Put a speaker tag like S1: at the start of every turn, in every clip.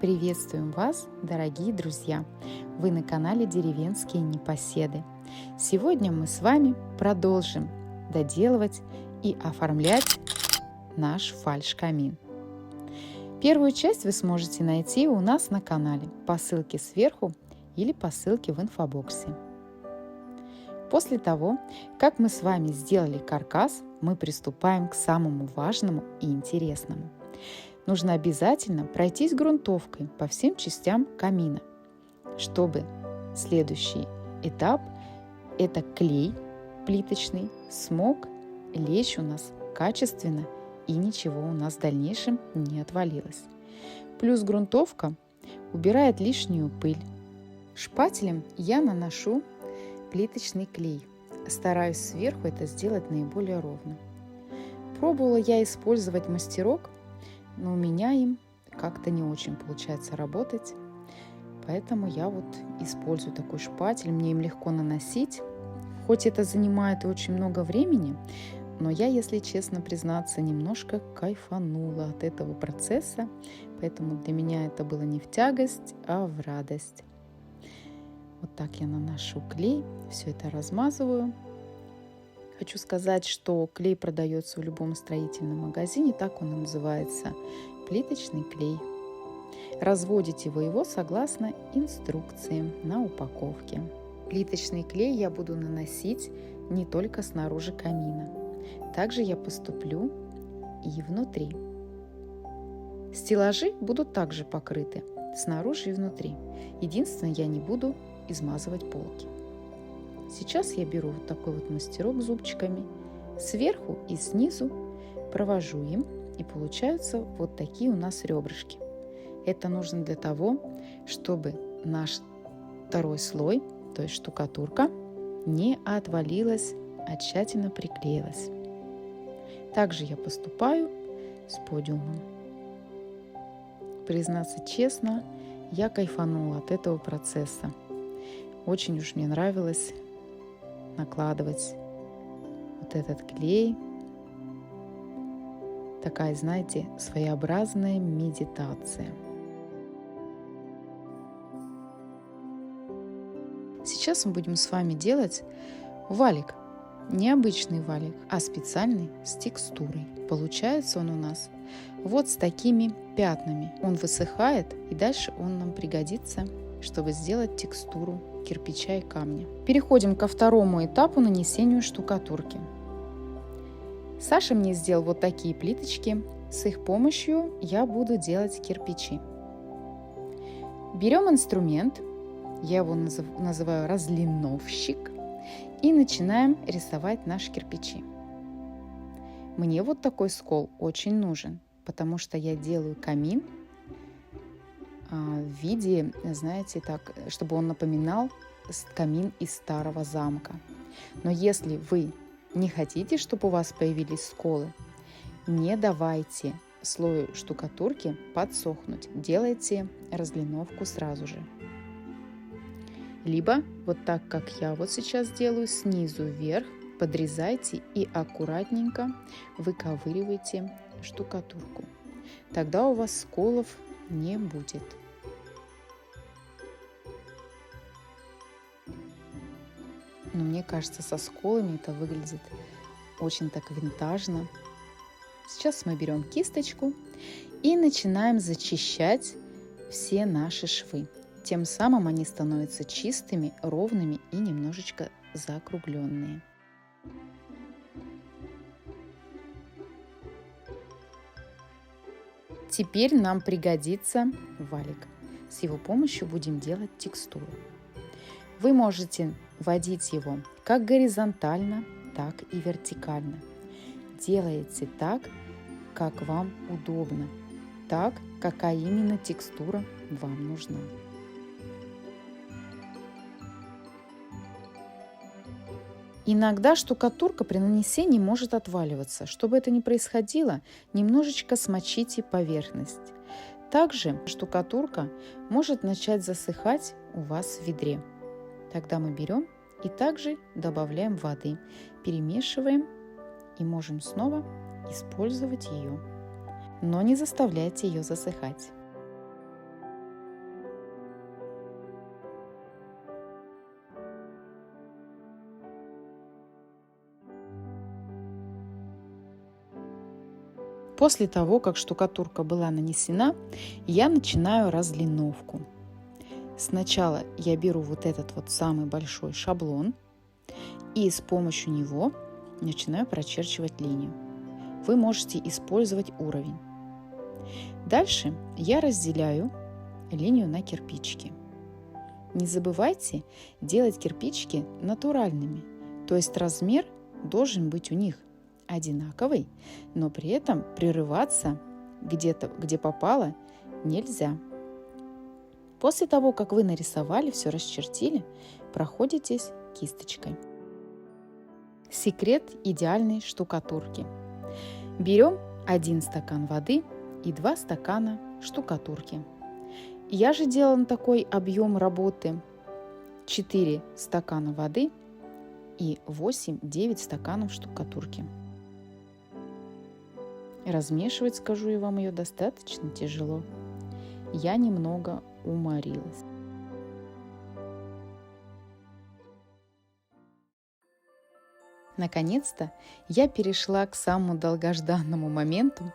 S1: Приветствуем вас, дорогие друзья! Вы на канале Деревенские непоседы. Сегодня мы с вами продолжим доделывать и оформлять наш фальш-камин. Первую часть вы сможете найти у нас на канале по ссылке сверху или по ссылке в инфобоксе. После того, как мы с вами сделали каркас, мы приступаем к самому важному и интересному. Нужно обязательно пройтись грунтовкой по всем частям камина, чтобы следующий этап – это клей плиточный смог лечь у нас качественно и ничего у нас в дальнейшем не отвалилось. Плюс грунтовка убирает лишнюю пыль. Шпателем я наношу плиточный клей. Стараюсь сверху это сделать наиболее ровно. Пробовала я использовать мастерок, но у меня им как-то не очень получается работать. Поэтому я использую такой шпатель. Мне им легко наносить. Хоть это занимает очень много времени, но я, если честно признаться, немножко кайфанула от этого процесса. Поэтому для меня это было не в тягость, а в радость. Вот так я наношу клей, все это размазываю. Хочу сказать, что клей продается в любом строительном магазине, так он и называется – плиточный клей. Разводите вы его согласно инструкции на упаковке. Плиточный клей я буду наносить не только снаружи камина. Также я поступлю и внутри. Стеллажи будут также покрыты снаружи и внутри. Единственное, я не буду измазывать полки. Сейчас я беру вот такой мастерок с зубчиками, сверху и снизу провожу им, и получаются вот такие у нас ребрышки. Это нужно для того, чтобы наш второй слой, то есть штукатурка, не отвалилась, а тщательно приклеилась. Также я поступаю с подиумом. Признаться честно, я кайфанула от этого процесса. Очень уж мне нравилось накладывать вот этот клей. Такая, знаете, своеобразная медитация. Сейчас мы будем с вами делать валик. Не обычный валик, а специальный с текстурой. Получается он у нас вот с такими пятнами. Он высыхает, и дальше он нам пригодится, чтобы сделать текстуру кирпича и камня. Переходим ко второму этапу нанесению штукатурки. Саша мне сделал вот такие плиточки. С их помощью я буду делать кирпичи. Берем инструмент, я его называю разлиновщик, и начинаем рисовать наши кирпичи. Мне вот такой скол очень нужен, потому что я делаю камин в виде, знаете, так, чтобы он напоминал камин из старого замка. Но если вы не хотите, чтобы у вас появились сколы, не давайте слою штукатурки подсохнуть. Делайте разлиновку сразу же. Либо вот так, как я вот сейчас делаю, снизу вверх подрезайте и аккуратненько выковыривайте штукатурку. Тогда у вас сколов не будет. Но мне кажется, со сколами это выглядит очень так винтажно. Сейчас мы берем кисточку и начинаем зачищать все наши швы. Тем самым они становятся чистыми, ровными и немножечко закругленные. Теперь нам пригодится валик. С его помощью будем делать текстуру. Вы можете вводить его как горизонтально, так и вертикально. Делайте так, как вам удобно, так, какая именно текстура вам нужна. Иногда штукатурка при нанесении может отваливаться. Чтобы это не происходило, немножечко смочите поверхность. Также штукатурка может начать засыхать у вас в ведре. Тогда мы берем и также добавляем воды, перемешиваем и можем снова использовать ее. Но не заставляйте ее засыхать. После того, как штукатурка была нанесена, я начинаю разлиновку. Сначала я беру вот этот вот самый большой шаблон и с помощью него начинаю прочерчивать линию. Вы можете использовать уровень. Дальше я разделяю линию на кирпичики. Не забывайте делать кирпичики натуральными, то есть размер должен быть у них одинаковый, но при этом прерываться где-то, где попало, нельзя. После того, как вы нарисовали, все расчертили, проходитесь кисточкой. Секрет идеальной штукатурки. Берем 1 стакан воды и 2 стакана штукатурки. Я же делала такой объем работы: 4 стакана воды и 8-9 стаканов штукатурки. Размешивать, скажу я вам, ее достаточно тяжело. Я немного уморилась. Наконец-то я перешла к самому долгожданному моменту.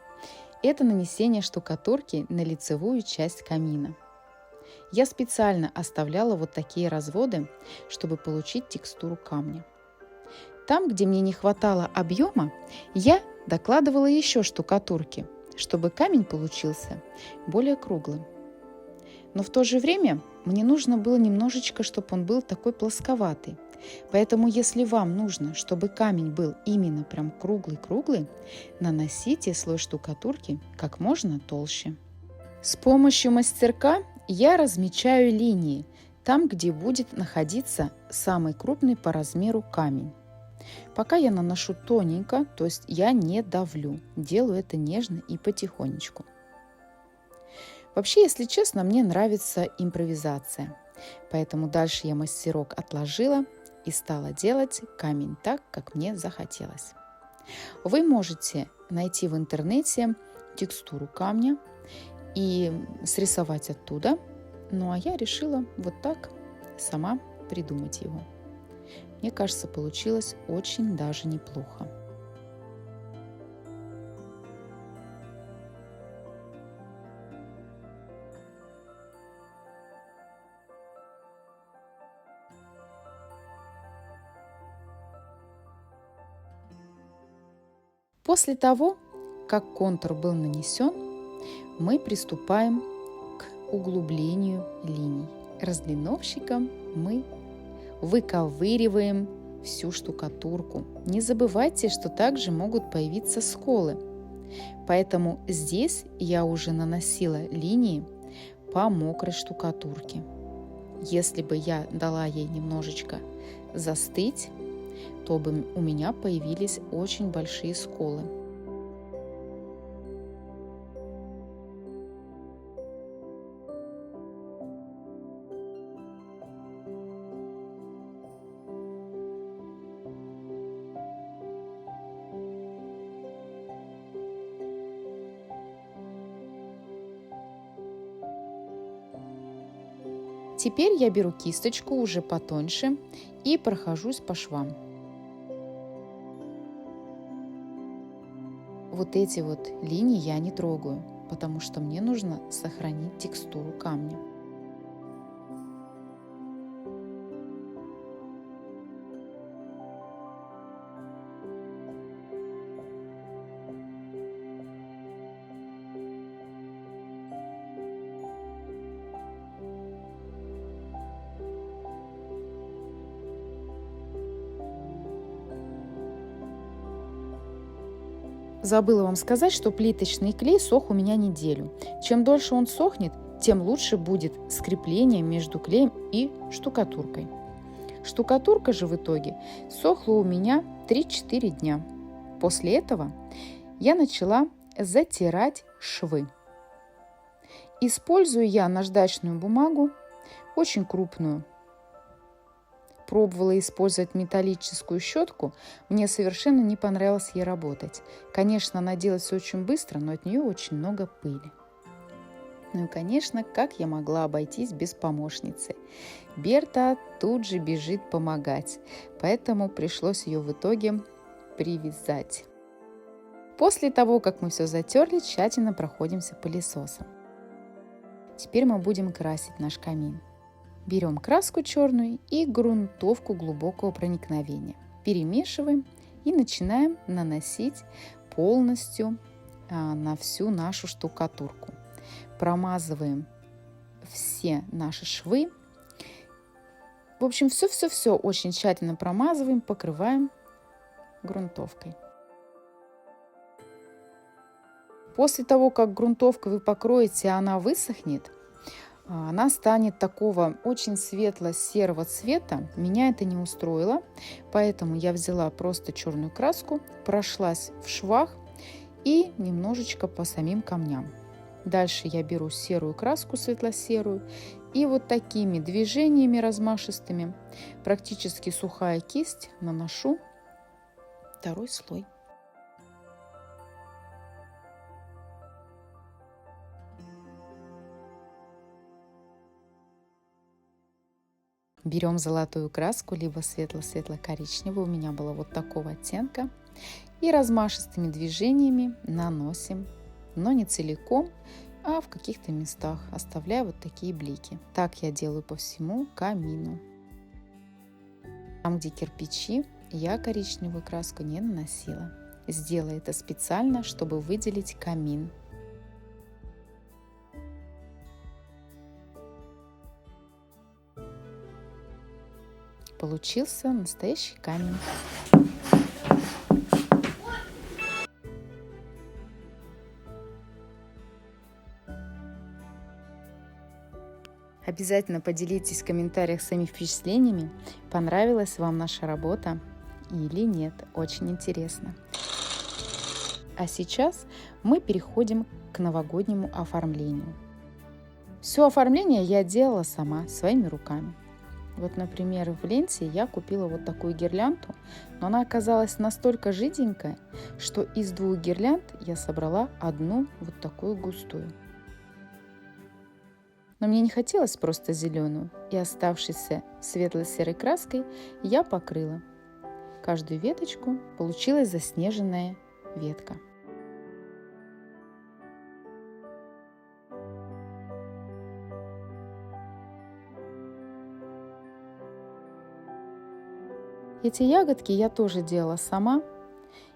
S1: Это нанесение штукатурки на лицевую часть камина. Я специально оставляла вот такие разводы, чтобы получить текстуру камня. Там, где мне не хватало объема, я докладывала еще штукатурки, чтобы камень получился более круглым. Но в то же время мне нужно было немножечко, чтобы он был такой плосковатый. Поэтому, если вам нужно, чтобы камень был именно прям круглый-круглый, наносите слой штукатурки как можно толще. С помощью мастерка я размечаю линии там, где будет находиться самый крупный по размеру камень. Пока я наношу тоненько, то есть я не давлю, делаю это нежно и потихонечку. Вообще, если честно, мне нравится импровизация, поэтому дальше я мастерок отложила и стала делать камень так, как мне захотелось. Вы можете найти в интернете текстуру камня и срисовать оттуда, ну а я решила вот так сама придумать его. Мне кажется, получилось очень даже неплохо. После того, как контур был нанесен, мы приступаем к углублению линий. Разлиновщиком мы выковыриваем всю штукатурку. Не забывайте, что также могут появиться сколы. Поэтому здесь я уже наносила линии по мокрой штукатурке. Если бы я дала ей немножечко застыть, то бы у меня появились очень большие сколы. Теперь я беру кисточку уже потоньше и прохожусь по швам. Вот эти вот линии я не трогаю, потому что мне нужно сохранить текстуру камня. Забыла вам сказать, что плиточный клей сох у меня неделю. Чем дольше он сохнет, тем лучше будет скрепление между клеем и штукатуркой. Штукатурка же в итоге сохла у меня 3-4 дня. После этого я начала затирать швы. Использую я наждачную бумагу, очень крупную. Пробовала использовать металлическую щетку, мне совершенно не понравилось ей работать. Конечно, она делается очень быстро, но от нее очень много пыли. Ну и, конечно, как я могла обойтись без помощницы? Берта тут же бежит помогать, поэтому пришлось ее в итоге привязать. После того, как мы все затерли, тщательно проходимся пылесосом. Теперь мы будем красить наш камин. Берем краску черную и грунтовку глубокого проникновения. Перемешиваем и начинаем наносить полностью на всю нашу штукатурку. Промазываем все наши швы. В общем, все очень тщательно промазываем, покрываем грунтовкой. После того, как грунтовка вы покроете, она высохнет, она станет такого очень светло-серого цвета. Меня это не устроило, поэтому я взяла просто черную краску, прошлась в швах и немножечко по самим камням. Дальше я беру серую краску, светло-серую, и вот такими движениями размашистыми, практически сухая кисть, наношу второй слой. Берем золотую краску, либо светло-светло-коричневую, у меня было вот такого оттенка, и размашистыми движениями наносим, но не целиком, а в каких-то местах, оставляя вот такие блики. Так я делаю по всему камину. Там, где кирпичи, я коричневую краску не наносила. Сделала это специально, чтобы выделить камин. Получился настоящий камень. Обязательно поделитесь в комментариях своими впечатлениями, понравилась вам наша работа или нет. Очень интересно. А сейчас мы переходим к новогоднему оформлению. Все оформление я делала сама, своими руками. Вот, например, в ленте я купила вот такую гирлянду, но она оказалась настолько жиденькая, что из 2 гирлянд я собрала одну вот такую густую. Но мне не хотелось просто зеленую, и оставшейся светло-серой краской я покрыла. Каждую веточку получилась заснеженная ветка. Эти ягодки я тоже делала сама,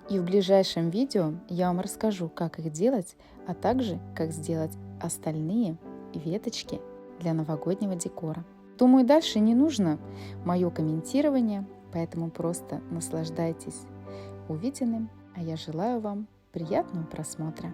S1: и в ближайшем видео я вам расскажу, как их делать, а также как сделать остальные веточки для новогоднего декора. Думаю, дальше не нужно мое комментирование, поэтому просто наслаждайтесь увиденным, а я желаю вам приятного просмотра.